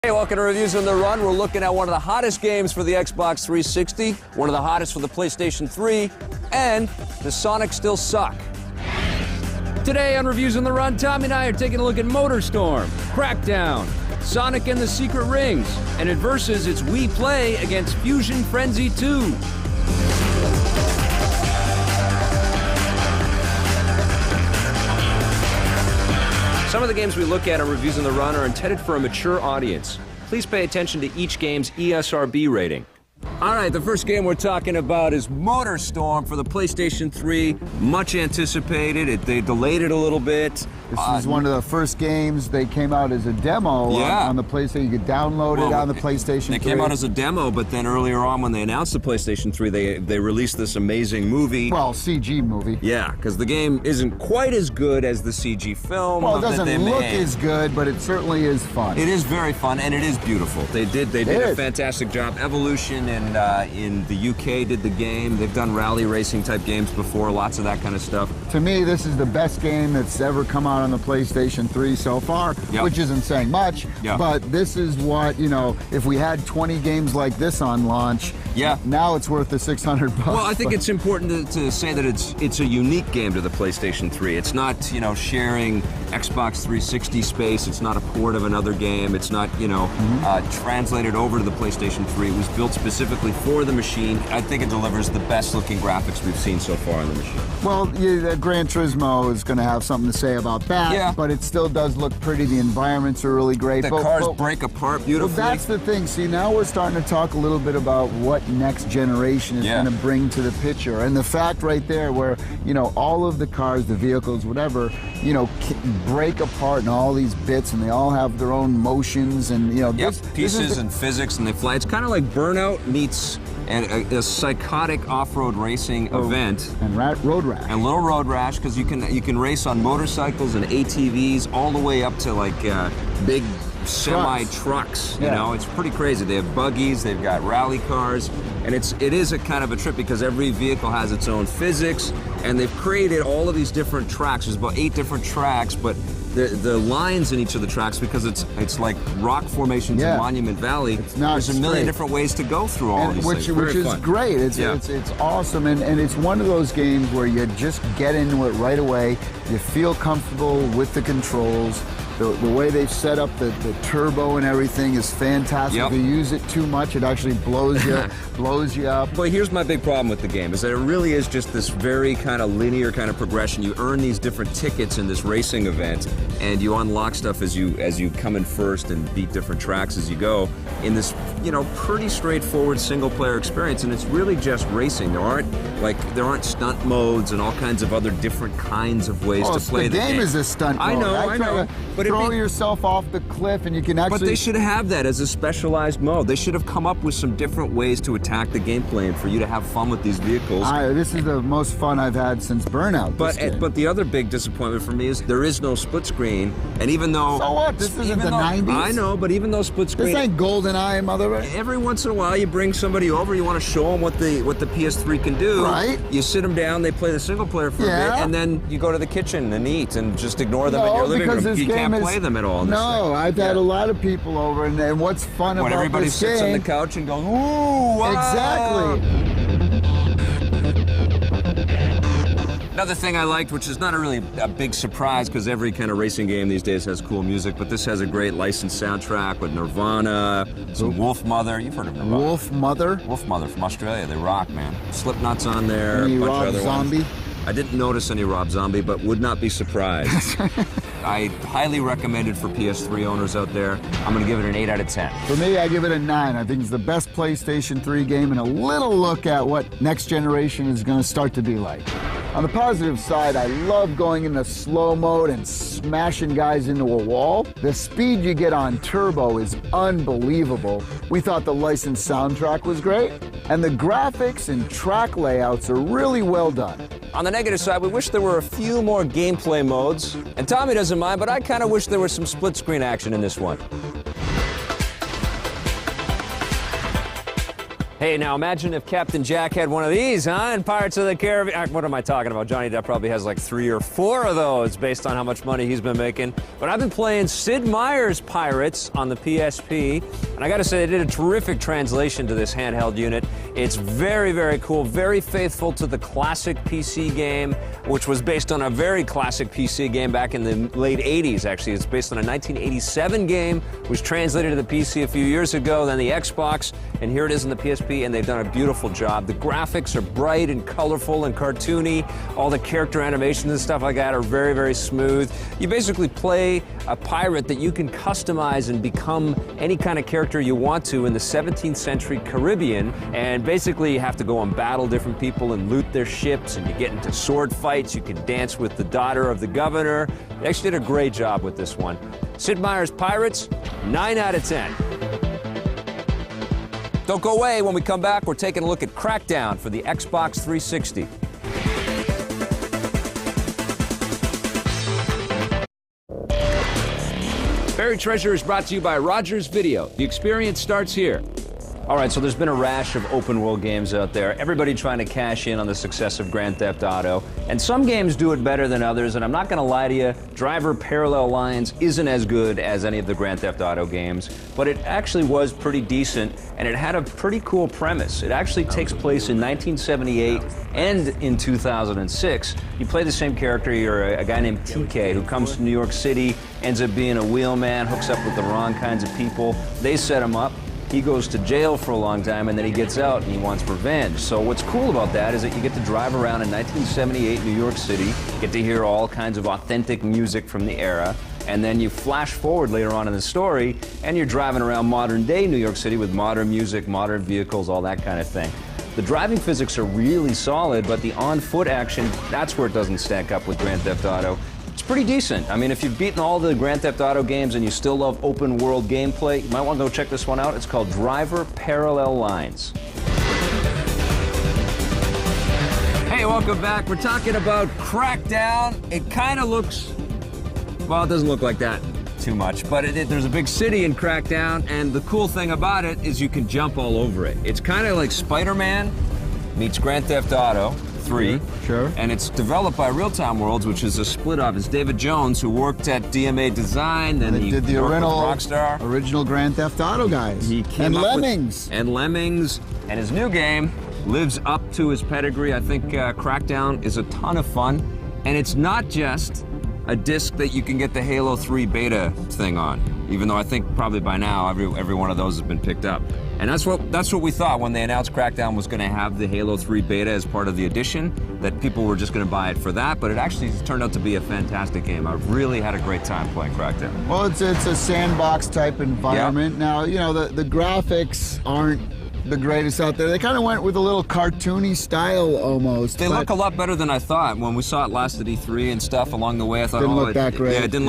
Hey, welcome to Reviews on the Run. We're looking at one of the hottest games for the Xbox 360, one of the hottest for the PlayStation 3, and the Sonic still suck. Today on Reviews on the Run, Tommy and I are taking a look at MotorStorm, Crackdown, Sonic and the Secret Rings, and it versus its Wii Play against Fusion Frenzy 2. Some of the games we look at on Reviews on the Run are intended for a mature audience. Please pay attention to each game's ESRB rating. All right, the first game we're talking about is MotorStorm for the PlayStation 3. Much anticipated. They delayed it a little bit. This is one of the first games. They came out as a demo on the PlayStation. You could download it on the PlayStation 3. They came out as a demo, but then earlier on when they announced the PlayStation 3, they released this amazing movie. Well, CG movie. Yeah, because the game isn't quite as good as the CG film. Well, it doesn't look as good, but it certainly is fun. It is very fun, and it is beautiful. They did a fantastic job. Evolution in the UK did the game. They've done rally racing type games before, lots of that kind of stuff. To me, this is the best game that's ever come out on the PlayStation 3 so far, which isn't saying much, but this is what, you know, if we had 20 games like this on launch, now it's worth the $600. Well, I think it's important to say that it's a unique game to the PlayStation 3. It's not, you know, sharing Xbox 360 space. It's not a port of another game. It's not, you know, translated over to the PlayStation 3. It was built specifically for the machine. I think it delivers the best looking graphics we've seen so far on the machine. Well, Gran Turismo is going to have something to say about that, but it still does look pretty. The environments are really great. The cars break apart beautifully. Well, that's the thing. See, now we're starting to talk a little bit about what next generation is going to bring to the picture. And the fact right there where, you know, all of the cars, the vehicles, whatever, you know, break apart in all these bits and they all have their own motions and, you know, pieces and physics and they fly. It's kind of like Burnout meets a psychotic off-road racing event. And road rash. And little road rash, because you can race on motorcycles and ATVs all the way up to like big semi-trucks. You know, it's pretty crazy. They have buggies, they've got rally cars, and it is a kind of a trip because every vehicle has its own physics, and they've created all of these different tracks. There's about 8 different tracks, but the lines in each of the tracks, because it's like rock formations in Monument Valley, there's a million different ways to go through all these things. Which is great. It's awesome, and it's one of those games where you just get into it right away. You feel comfortable with the controls. The way they've set up the turbo and everything is fantastic. If you use it too much, it actually blows you up. But here's my big problem with the game, is that it really is just this very kind of linear kind of progression. You earn these different tickets in this racing event, and you unlock stuff as you come in first and beat different tracks as you go in this, you know, pretty straightforward single-player experience, and it's really just racing. There aren't stunt modes and all kinds of other different kinds of ways to play the game. The game is a stunt mode. I know. But throw yourself off the cliff and you can actually... But they should have that as a specialized mode. They should have come up with some different ways to attack the gameplay and for you to have fun with these vehicles. This is the most fun I've had since Burnout. But the other big disappointment for me is there is no split screen. And even though... So what? This isn't the 90s? I know, but even though split screen... This ain't GoldenEye, mother... Every once in a while you bring somebody over, you want to show them what the PS3 can do. Right. You sit them down, they play the single player for a bit, and then you go to the kitchen and eat and just ignore them in your living room. You can't play them at all. No, I've had a lot of people over, and what's fun about this game... everybody sits on the couch and goes, ooh, wow. Exactly. Another thing I liked, which is not really a big surprise because every kind of racing game these days has cool music, but this has a great licensed soundtrack with Nirvana, some Wolf Mother. You've heard of Nirvana. Wolf Mother? Wolf Mother from Australia. They rock, man. Slipknot's on there. Any a bunch Rob of other Zombie? Ones. I didn't notice any Rob Zombie, but would not be surprised. I highly recommend it for PS3 owners out there. I'm going to give it an 8 out of 10. For me, I give it a 9. I think it's the best PlayStation 3 game and a little look at what next generation is going to start to be like. On the positive side, I love going into slow mode and smashing guys into a wall. The speed you get on turbo is unbelievable. We thought the licensed soundtrack was great, and the graphics and track layouts are really well done. On the negative side, we wish there were a few more gameplay modes, and Tommy doesn't mind, but I kind of wish there was some split-screen action in this one. Hey, now imagine if Captain Jack had one of these, huh? In Pirates of the Caribbean. What am I talking about? Johnny Depp probably has like 3 or 4 of those based on how much money he's been making. But I've been playing Sid Meier's Pirates on the PSP, and I gotta say, they did a terrific translation to this handheld unit. It's very, very cool, very faithful to the classic PC game, which was based on a very classic PC game back in the late 80s, actually. It's based on a 1987 game, was translated to the PC a few years ago, then the Xbox, and here it is in the PSP. And they've done a beautiful job. The graphics are bright and colorful and cartoony. All the character animations and stuff like that are very, very smooth. You basically play a pirate that you can customize and become any kind of character you want to in the 17th century Caribbean. And basically you have to go and battle different people and loot their ships, and you get into sword fights. You can dance with the daughter of the governor. They actually did a great job with this one. Sid Meier's Pirates, 9 out of 10. Don't go away. When we come back, we're taking a look at Crackdown for the Xbox 360. Buried Treasure is brought to you by Rogers Video. The experience starts here. All right, so there's been a rash of open world games out there. Everybody trying to cash in on the success of Grand Theft Auto. And some games do it better than others, and I'm not gonna lie to you, Driver Parallel Lines isn't as good as any of the Grand Theft Auto games, but it actually was pretty decent, and it had a pretty cool premise. It actually takes place in 1978 and in 2006. You play the same character. You're a guy named TK who comes to New York City, ends up being a wheelman, hooks up with the wrong kinds of people. They set him up. He goes to jail for a long time, and then he gets out and he wants revenge. So what's cool about that is that you get to drive around in 1978 New York City, get to hear all kinds of authentic music from the era, and then you flash forward later on in the story, and you're driving around modern day New York City with modern music, modern vehicles, all that kind of thing. The driving physics are really solid, but the on-foot action, that's where it doesn't stack up with Grand Theft Auto. It's pretty decent. I mean, if you've beaten all the Grand Theft Auto games and you still love open world gameplay, you might want to go check this one out. It's called Driver Parallel Lines. Hey, welcome back. We're talking about Crackdown. It kind of looks, well, it doesn't look like that too much, but there's a big city in Crackdown, and the cool thing about it is you can jump all over it. It's kind of like Spider-Man meets Grand Theft Auto 3. Sure. And it's developed by Real Time Worlds, which is a split up. It's David Jones, who worked at DMA Design, then he did the original Grand Theft Auto guys. He came and up Lemmings. And Lemmings. And his new game lives up to his pedigree. I think Crackdown is a ton of fun. And it's not just a disc that you can get the Halo 3 beta thing on, even though I think probably by now every one of those has been picked up. And that's what we thought when they announced Crackdown was going to have the Halo 3 beta as part of the edition, that people were just going to buy it for that, but it actually turned out to be a fantastic game. I've really had a great time playing Crackdown. Well, it's a sandbox type environment. Yep. Now, you know, the graphics aren't the greatest out there. They kind of went with a little cartoony style almost. They look a lot better than I thought. When we saw it last at E3 and stuff along the way, I thought, didn't look that great. Yeah, it didn't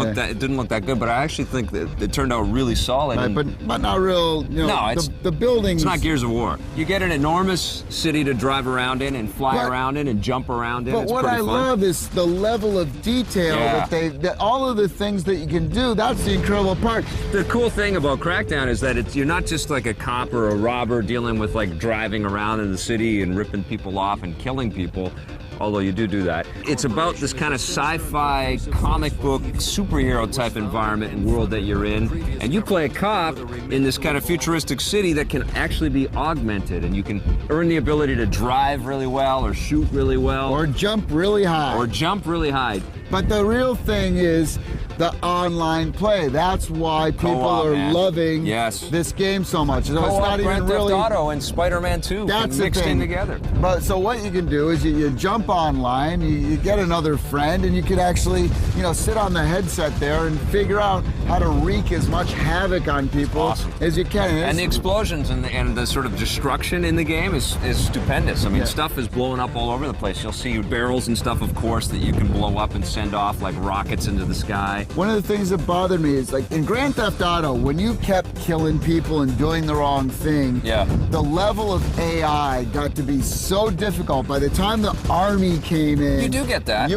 look that good, but I actually think that it turned out really solid. Right, but not real, you know, no, the buildings. It's not Gears of War. You get an enormous city to drive around in and fly around in and jump around in. But what I love is the level of detail that all of the things that you can do. That's the incredible part. The cool thing about Crackdown is that you're not just like a cop or a robber dealing with like driving around in the city and ripping people off and killing people, although you do that. It's about this kind of sci-fi comic book superhero type environment and world that you're in, and you play a cop in this kind of futuristic city that can actually be augmented, and you can earn the ability to drive really well or shoot really well. Or jump really high. But the real thing is the online play. That's why people are loving this game so much. So it's not even Grand Theft really Auto and Spider-Man 2 mixed in together. But so what you can do is you jump online, you get another friend, and you can actually, you know, sit on the headset there and figure out how to wreak as much havoc on people as you can. And the explosions and the sort of destruction in the game is stupendous. I mean, stuff is blowing up all over the place. You'll see barrels and stuff, of course, that you can blow up and send off like rockets into the sky. One of the things that bothered me is, like, in Grand Theft Auto, when you kept killing people and doing the wrong thing, the level of AI got to be so difficult. By the time the army came in... You do get that.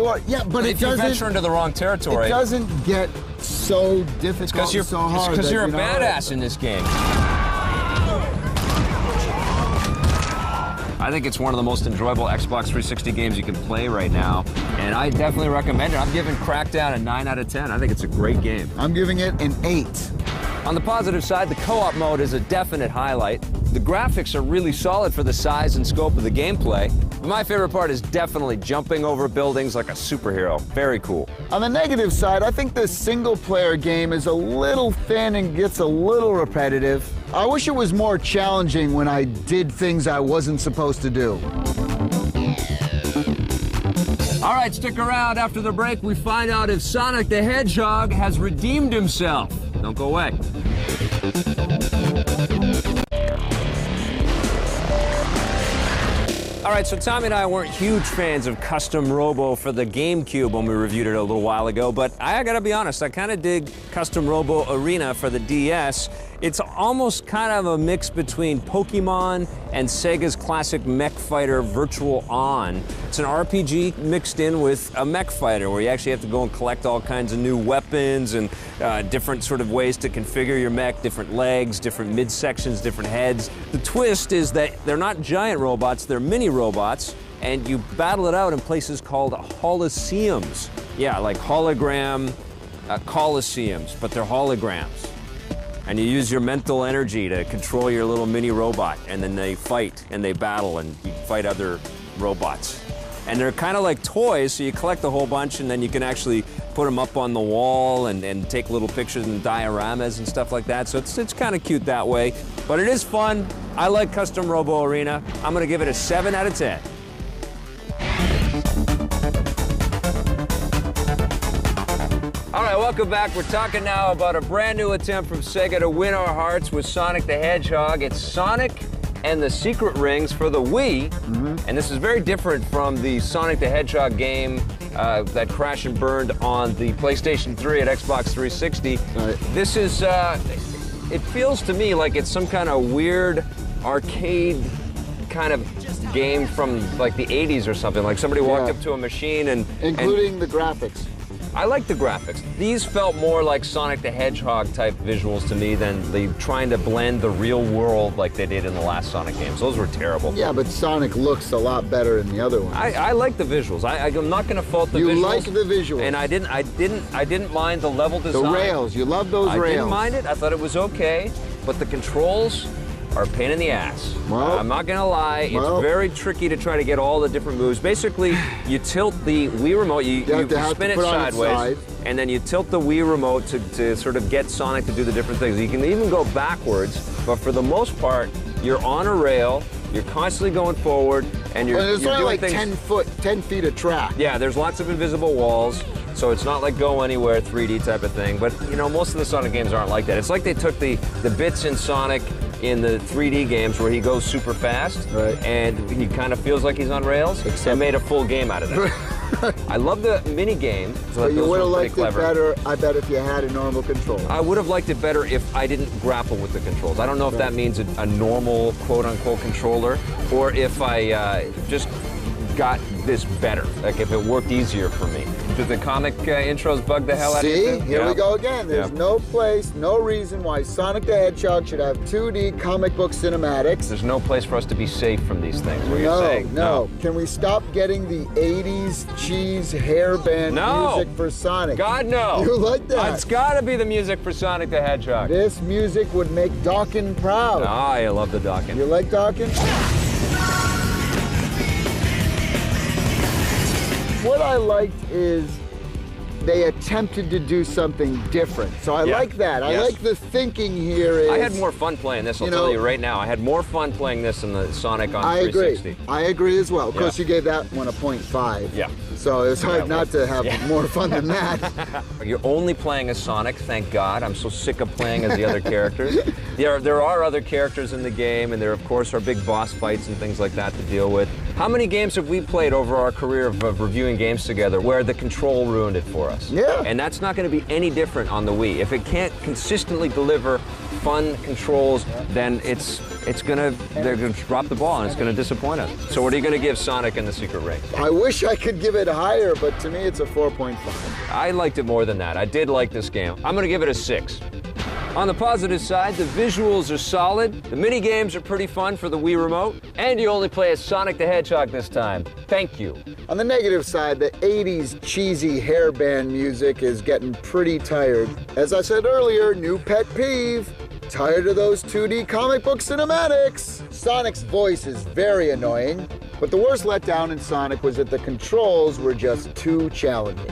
But if you venture into the wrong territory... It doesn't get so difficult and so hard. It's because you're a badass in this game. I think it's one of the most enjoyable Xbox 360 games you can play right now, and I definitely recommend it. I'm giving Crackdown a 9 out of 10. I think it's a great game. I'm giving it an 8. On the positive side, the co-op mode is a definite highlight. The graphics are really solid for the size and scope of the gameplay. But my favorite part is definitely jumping over buildings like a superhero. Very cool. On the negative side, I think this single-player game is a little thin and gets a little repetitive. I wish it was more challenging when I did things I wasn't supposed to do. All right, stick around. After the break, we find out if Sonic the Hedgehog has redeemed himself. Don't go away. All right, so Tommy and I weren't huge fans of Custom Robo for the GameCube when we reviewed it a little while ago, but I gotta be honest, I kind of dig Custom Robo Arena for the DS. It's almost kind of a mix between Pokemon and Sega's classic mech fighter Virtual On. It's an RPG mixed in with a mech fighter where you actually have to go and collect all kinds of new weapons and different sort of ways to configure your mech, different legs, different midsections, different heads. The twist is that they're not giant robots, they're mini robots, and you battle it out in places called Holosseums. Yeah, like hologram Colosseums, but they're holograms. And you use your mental energy to control your little mini robot, and then they fight and they battle and you fight other robots. And they're kind of like toys, so you collect a whole bunch and then you can actually put them up on the wall and take little pictures and dioramas and stuff like that. So it's kind of cute that way, but it is fun. I like Custom Robo Arena. I'm gonna give it a 7 out of 10. All right, welcome back. We're talking now about a brand new attempt from Sega to win our hearts with Sonic the Hedgehog. It's Sonic and the Secret Rings for the Wii. And this is very different from the Sonic the Hedgehog game that crashed and burned on the PlayStation 3 at Xbox 360. Right. This is, it feels to me like it's some kind of weird arcade kind of game from like the 80s or something. Like somebody walked up to a machine and... Including the graphics. I like the graphics. These felt more like Sonic the Hedgehog type visuals to me than the trying to blend the real world like they did in the last Sonic games. Those were terrible. Yeah, but Sonic looks a lot better than the other ones. I like the visuals. I'm not going to fault the visuals. You like the visuals. And I didn't mind the level design. The rails. You love those rails. I didn't mind it. I thought it was okay. But the controls are a pain in the ass. Well, I'm not gonna lie, it's very tricky to try to get all the different moves. Basically, you tilt the Wii remote, you spin it sideways, and then you tilt the Wii remote to sort of get Sonic to do the different things. You can even go backwards, but for the most part, you're on a rail, you're constantly going forward, and you're it's only like things. 10 feet of track. Yeah, there's lots of invisible walls, so it's not like go anywhere 3D type of thing. But you know, most of the Sonic games aren't like that. It's like they took the bits in Sonic in the 3D games where he goes super fast, and he kind of feels like he's on rails, and made a full game out of it. I love the mini game. But you would have liked it better, I bet, if you had a normal controller. I would have liked it better if I didn't grapple with the controls. I don't know if that means a normal quote-unquote controller, or if I just got this better, like if it worked easier for me. Did the comic intros bug the hell out of you? See, here we go again. There's no place, no reason why Sonic the Hedgehog should have 2D comic book cinematics. There's no place for us to be safe from these things, what you're saying. No. Can we stop getting the 80s cheese hairband music for Sonic? God, no. You like that? It's gotta be the music for Sonic the Hedgehog. This music would make Dawkins proud. Ah, I love the Dawkins. You like Dawkins? What I liked is they attempted to do something different. So I like that. I like the thinking here is... I had more fun playing this, I'll tell you right now. I had more fun playing this than the Sonic on 360. I agree as well. Of course, you gave that one a 0.5. Yeah. So it's hard not to have more fun than that. You're only playing as Sonic, thank God. I'm so sick of playing as the other characters. There are other characters in the game, and there, of course, are big boss fights and things like that to deal with. How many games have we played over our career of reviewing games together where the control ruined it for us? Yeah. And that's not going to be any different on the Wii. If it can't consistently deliver fun controls, then they're gonna drop the ball and it's gonna disappoint us. So what are you gonna give Sonic and the Secret Ring? I wish I could give it higher, but to me it's a 4.5. I liked it more than that. I did like this game. I'm gonna give it a 6. On the positive side, the visuals are solid, the mini games are pretty fun for the Wii Remote, and you only play as Sonic the Hedgehog this time. Thank you. On the negative side, the 80s cheesy hairband music is getting pretty tired. As I said earlier, new pet peeve. Tired of those 2D comic book cinematics. Sonic's voice is very annoying, but the worst letdown in Sonic was that the controls were just too challenging.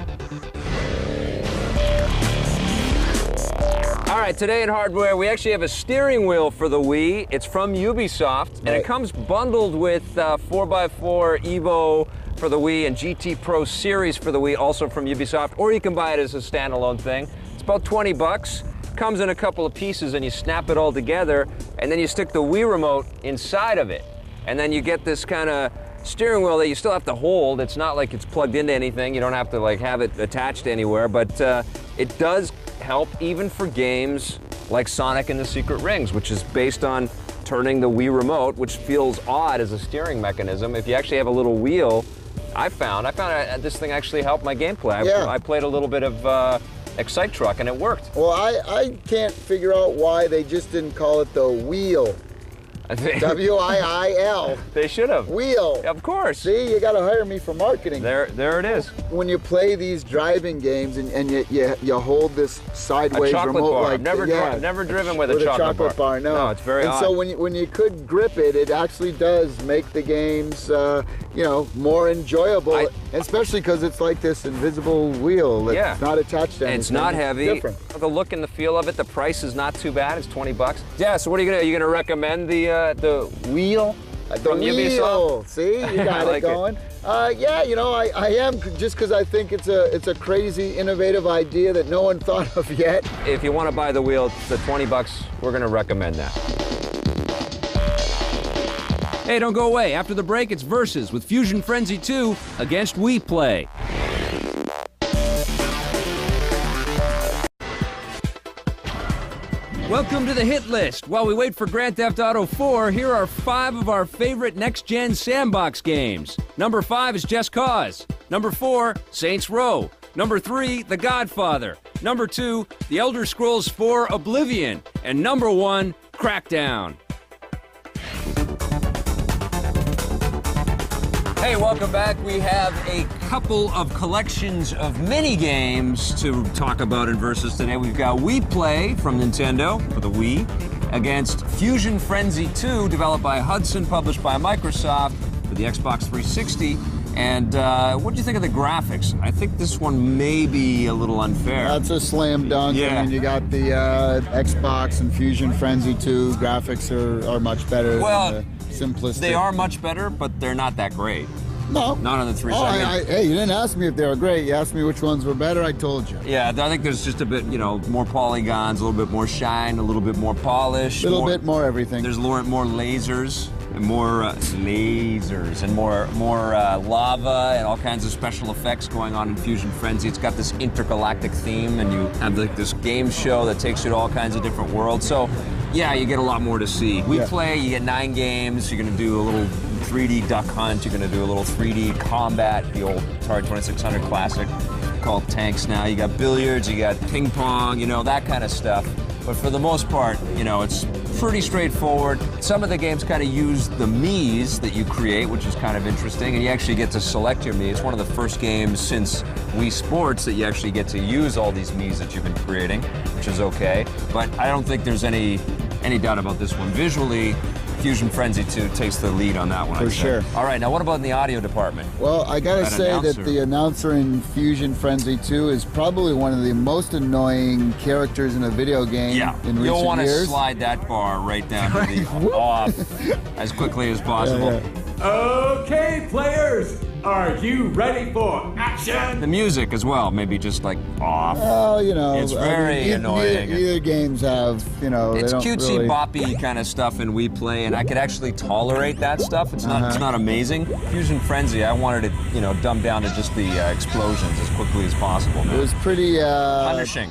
All right, today in hardware, we actually have a steering wheel for the Wii. It's from Ubisoft, and it comes bundled with 4x4 Evo for the Wii and GT Pro Series for the Wii, also from Ubisoft, or you can buy it as a standalone thing. It's about 20 bucks. Comes in a couple of pieces, and you snap it all together, and then you stick the Wii Remote inside of it. And then you get this kind of steering wheel that you still have to hold. It's not like it's plugged into anything. You don't have to like have it attached anywhere, but it does help even for games like Sonic and the Secret Rings, which is based on turning the Wii Remote, which feels odd as a steering mechanism. If you actually have a little wheel, I found this thing actually helped my gameplay. I played a little bit of Excite Truck and it worked. Well, I can't figure out why they just didn't call it the wheel. W-I-I-L. They should have. Wheel. Of course. See, you got to hire me for marketing. There it is. When you play these driving games and you hold this sideways remote bar. like Never driven with a chocolate bar. No, it's very odd. So when you could grip it, it actually does make the games more enjoyable, especially because it's like this invisible wheel that's not attached to anything. It's not heavy. Different. The look and the feel of it, the price is not too bad. It's 20 bucks. Yeah. So what are you gonna recommend the wheel? The wheel. See, you got like it going. I am, just because I think it's a crazy, innovative idea that no one thought of yet. If you want to buy the wheel, the 20 bucks, we're going to recommend that. Hey, don't go away. After the break, it's Versus with Fusion Frenzy 2 against Wii Play. Welcome to the hit list. While we wait for Grand Theft Auto 4, here are 5 of our favorite next-gen Sandbox games. Number 5 is Just Cause. Number 4, Saints Row. Number 3, The Godfather. Number 2, The Elder Scrolls 4 Oblivion. And number 1, Crackdown. Hey, welcome back. We have a couple of collections of mini games to talk about in Versus today. We've got Wii Play from Nintendo for the Wii against Fusion Frenzy 2, developed by Hudson, published by Microsoft for the Xbox 360. And what do you think of the graphics? I think this one may be a little unfair. That's a slam dunk. Yeah. I mean, you got the Xbox and Fusion Frenzy 2 graphics are much better than the simplistic. They are much better, but they're not that great. No. Not on the 360. Hey, you didn't ask me if they were great. You asked me which ones were better. I told you. Yeah, I think there's just a bit, more polygons, a little bit more shine, a little bit more polish. A little bit more everything. There's more lasers. And more lasers and more lava and all kinds of special effects going on in Fusion Frenzy. It's got this intergalactic theme, and you have like this game show that takes you to all kinds of different worlds. So, yeah, you get a lot more to see. We Play, you get 9 games. You're gonna do a little 3D duck hunt. You're gonna do a little 3D combat, the old Atari 2600 classic called Tanks now. You got billiards, you got ping pong, that kind of stuff. But for the most part, it's pretty straightforward. Some of the games kind of use the Miis that you create, which is kind of interesting, and you actually get to select your Mii. It's one of the first games since Wii Sports that you actually get to use all these Miis that you've been creating, which is okay. But I don't think there's any doubt about this one. Visually, Fusion Frenzy 2 takes the lead on that one. For sure. All right, now what about in the audio department? Well, I gotta say that the announcer in Fusion Frenzy 2 is probably one of the most annoying characters in a video game in recent years. You'll want to slide that bar right down to the off as quickly as possible. Okay, players, are you ready for action? The music as well, maybe just like off. Oh, it's very annoying. Neither games have, It's they don't cutesy, really... boppy kind of stuff in Wii Play, and I could actually tolerate that stuff. It's not amazing. Fusion Frenzy, I wanted it, dumbed down to just the explosions as quickly as possible. Man. It was pretty punishing.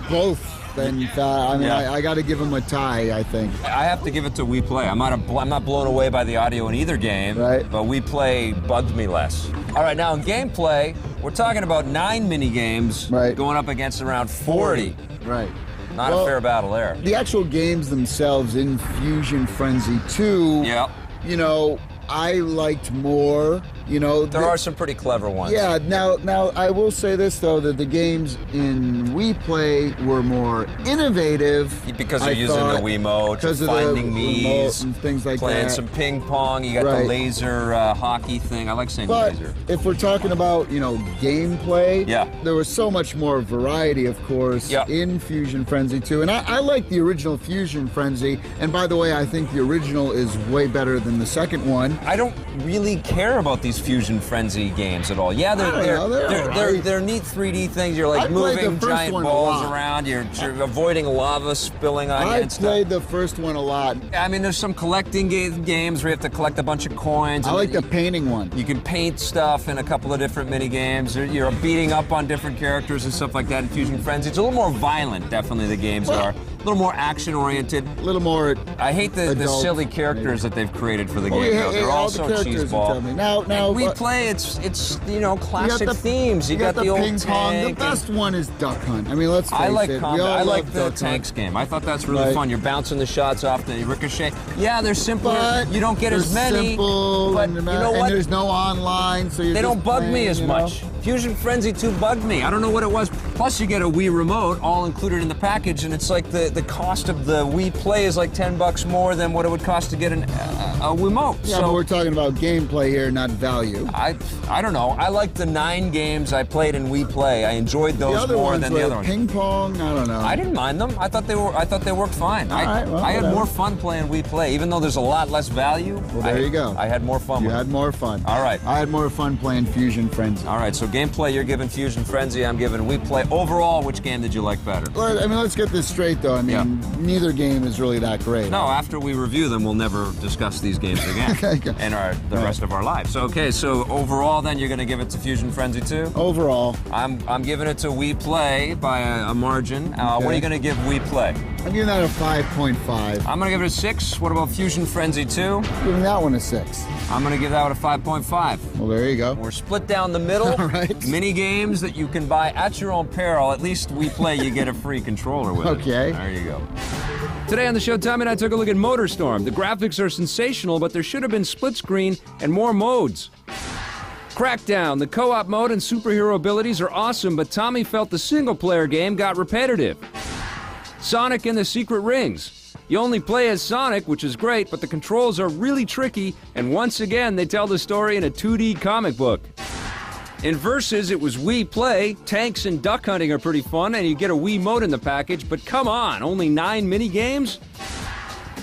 Both. I got to give him a tie, I think. I have to give it to Wii Play. I'm not blown away by the audio in either game, but Wii Play bugged me less. All right, now in gameplay, we're talking about 9 mini games going up against around 40. Right. Not a fair battle there. The actual games themselves in Fusion Frenzy 2, Yeah. you know, I liked more, you know. There are some pretty clever ones. Yeah, now I will say this, though, that the games in Wii Play were more innovative. Because they're using the Wiimote, finding Mii's, and things like playing that. some ping pong. You got the laser hockey thing. I like saying But laser. if we're talking about, you know, gameplay, Yeah. there was so much more variety, of course, Yeah. in Fusion Frenzy 2. And I like the original Fusion Frenzy. And by the way, I think the original is way better than the second one. I don't really care about these Fusion Frenzy games at all. Yeah, they're neat 3D things. You're like moving giant balls around. You're avoiding lava spilling on you and stuff. I played the first one a lot. I mean, there's some collecting games where you have to collect a bunch of coins. I like the painting one. You can paint stuff in a couple of different mini games. You're beating up on different characters and stuff like that in Fusion Frenzy. It's a little more violent, definitely, the games are. A little more action-oriented. A little more I hate the silly characters that they've created for the game. They're all so cheeseball. Now we play. It's you know, classic themes. You got the old ping pong. tank. The best one is Duck Hunt. I mean, let's face I like it. combat. I like the tanks game. I thought that's really fun. You're bouncing the shots off the ricochet. Yeah, they're simpler. But you don't get as many. Simple, but and, you know what? And there's no online, so they don't bug me as much. Fusion Frenzy 2 bugged me. I don't know what it was. Plus, you get a Wii remote all included in the package, and it's like the cost of the Wii Play is like $10 more than what it would cost to get a Wiimote. Yeah, so but we're talking about gameplay here, not value. I don't know. I like the 9 games I played in Wii Play. I enjoyed those more than the other ones. Ping pong, I don't know. I didn't mind them. I thought they worked fine. I had more fun playing Wii Play, even though there's a lot less value. Well, there you go. I had more fun. You had more fun. All right. I had more fun playing Fusion Frenzy. All right. So gameplay, you're giving Fusion Frenzy. I'm giving Wii Play. Overall, which game did you like better? Well, I mean, let's get this straight, though. I mean, neither game is really that great. No, after we review them, we'll never discuss these games again in the rest of our lives. Okay, so overall, then you're going to give it to Fusion Frenzy 2? Overall, I'm giving it to Wii Play by a margin. What are you going to give Wii Play? I'm giving that a 5.5. I'm going to give it a 6. What about Fusion Frenzy 2? Giving that one a 6. I'm going to give that one a 5.5. Well, there you go. We're split down the middle. All right. Mini games that you can buy at your own peril. At least Wii Play, you get a free controller with it. Okay. There you go. Today on the show, Tommy and I took a look at MotorStorm. The graphics are sensational, but there should have been split screen and more modes. Crackdown, the co-op mode and superhero abilities are awesome, but Tommy felt the single-player game got repetitive. Sonic and the Secret Rings. You only play as Sonic, which is great, but the controls are really tricky, and once again, they tell the story in a 2D comic book. In Versus, it was Wii Play. Tanks and duck hunting are pretty fun, and you get a Wii mode in the package, but come on, only 9 mini-games?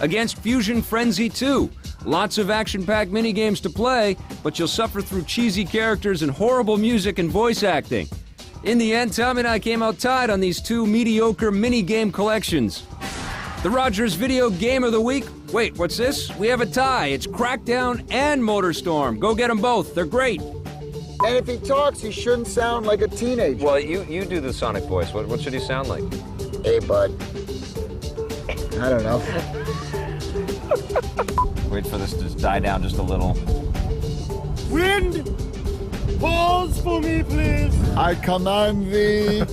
Against Fusion Frenzy 2. Lots of action-packed mini-games to play, but you'll suffer through cheesy characters and horrible music and voice acting. In the end, Tommy and I came out tied on these 2 mediocre mini-game collections. The Rogers Video Game of the Week. Wait, what's this? We have a tie. It's Crackdown and MotorStorm. Go get them both. They're great. And if he talks, he shouldn't sound like a teenager. Well, you do the Sonic voice. What should he sound like? Hey, bud. I don't know. Wait for this to just die down just a little. Wind! Pause for me, please! I command thee.